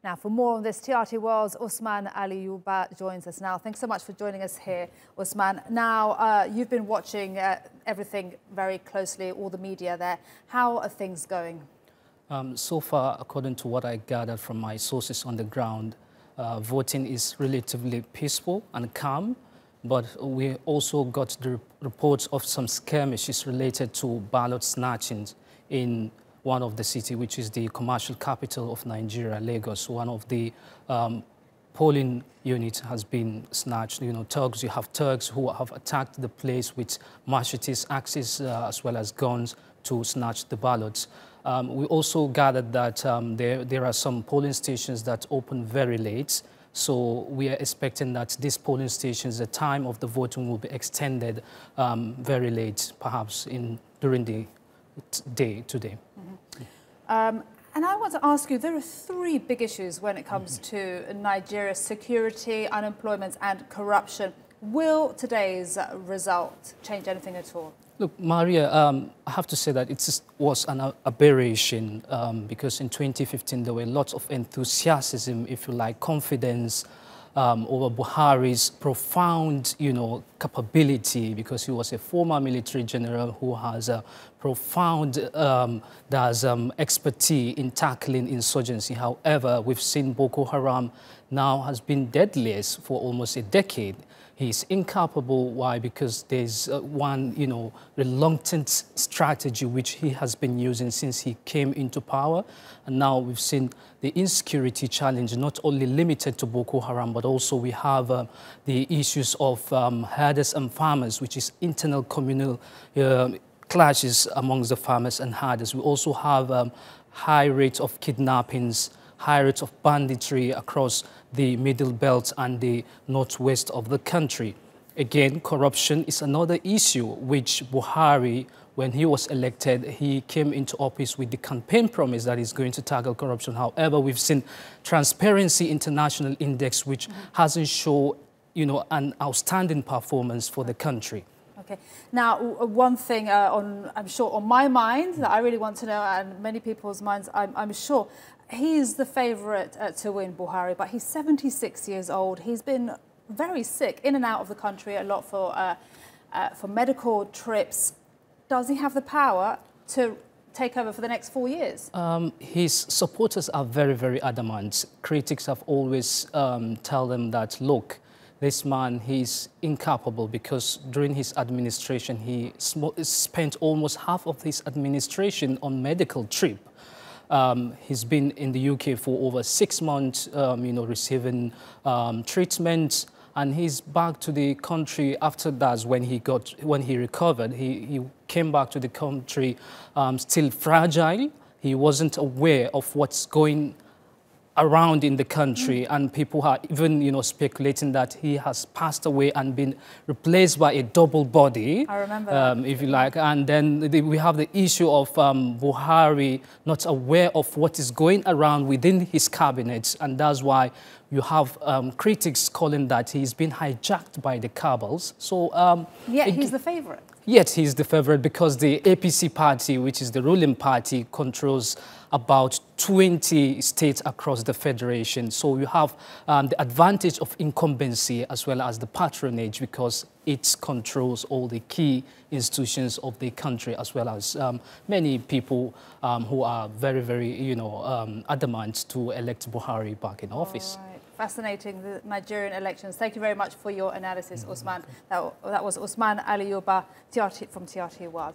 Now, for more on this, TRT World's Usman Aliyu Uba joins us now. Thanks so much for joining us here, Usman. Now, you've been watching everything very closely, all the media there. How are things going? So far, according to what I gathered from my sources on the ground, voting is relatively peaceful and calm, but we also got the reports of some skirmishes related to ballot snatching in one of the city, which is the commercial capital of Nigeria, Lagos. One of the polling units has been snatched. You know, you have thugs who have attacked the place with machetes, axes, as well as guns to snatch the ballots. We also gathered that there are some polling stations that open very late. So we are expecting that these polling stations, the time of the voting will be extended very late, perhaps during the day today. Mm-hmm. And I want to ask you, there are three big issues when it comes to Nigeria's security, unemployment and corruption. Will today's result change anything at all? Look, Maria, I have to say that it was an aberration because in 2015 there were lots of enthusiasm, if you like, confidence over Buhari's profound, capability, because he was a former military general who has a profound expertise in tackling insurgency. However, we've seen Boko Haram now has been deadliest for almost a decade. He's incapable. Why? Because there's one, reluctant strategy which he has been using since he came into power. And now we've seen the insecurity challenge not only limited to Boko Haram, but also we have the issues of herders and farmers, which is internal communal clashes amongst the farmers and herders. We also have high rates of kidnappings, high rates of banditry across the middle belt and the northwest of the country. Again, corruption is another issue which Buhari, when he was elected, he came into office with the campaign promise that he's going to tackle corruption. However, we've seen Transparency International Index, which hasn't shown, an outstanding performance for the country. Okay. Now, one thing I'm sure on my mind that I really want to know, and many people's minds, I'm sure, he's the favourite to win, Buhari, but he's 76 years old. He's been very sick, in and out of the country, a lot for medical trips. Does he have the power to take over for the next 4 years? His supporters are very, very adamant. Critics have always tell them that, look, this man, he's incapable because during his administration, he spent almost half of his administration on medical trip. He's been in the UK for over 6 months, receiving treatment, and he's back to the country after that. When he recovered, he came back to the country still fragile. He wasn't aware of what's going around in the country, and people are even, speculating that he has passed away and been replaced by a double body. I remember that. If you like. And then we have the issue of Buhari not aware of what is going around within his cabinet, and that's why you have critics calling that he's been hijacked by the cabals. So yet he's the favourite. Yet he's the favourite because the APC party, which is the ruling party, controls about 20 states across the federation. So you have the advantage of incumbency as well as the patronage because it controls all the key institutions of the country, as well as many people who are very, very, adamant to elect Buhari back in office. All right. Fascinating, the Nigerian elections. Thank you very much for your analysis, Usman. That was Usman Aliyu Uba from TRT World.